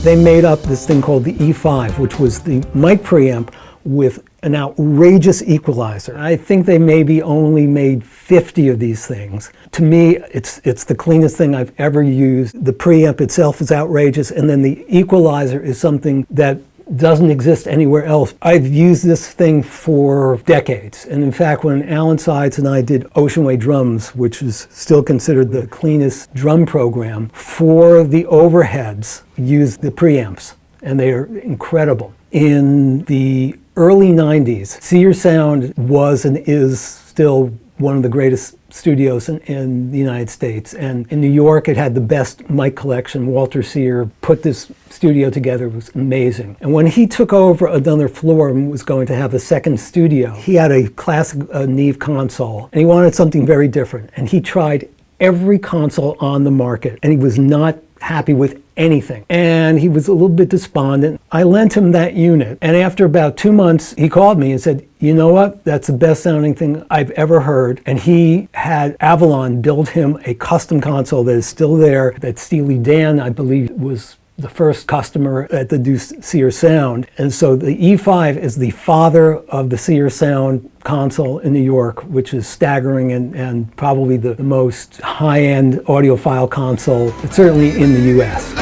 They made up this thing called the E5, which was the mic preamp with an outrageous equalizer. I think they maybe only made 50 of these things. To me, it's the cleanest thing I've ever used. The preamp itself is outrageous, and then the equalizer is something that doesn't exist anywhere else. I've used this thing for decades. And in fact, when Alan Sides and I did Ocean Way Drums, which is still considered the cleanest drum program, for the overheads, used the preamps, and they are incredible. In the early 90s, Sear Sound was and is still one of the greatest studios in the United States. And in New York, it had the best mic collection. Walter Sear put this studio together. It was amazing. And when he took over another floor and was going to have a second studio, he had a classic Neve console, and he wanted something very different. And he tried every console on the market, and he was not happy with anything. And he was a little bit despondent. I lent him that unit, and after about 2 months, he called me and said, you know what, that's the best sounding thing I've ever heard. And he had Avalon build him a custom console that is still there, that Steely Dan, I believe, was the first customer at the Sear Sound. And so the E5 is the father of the Sear Sound console in New York, which is staggering and probably the most high-end audiophile console, certainly in the US.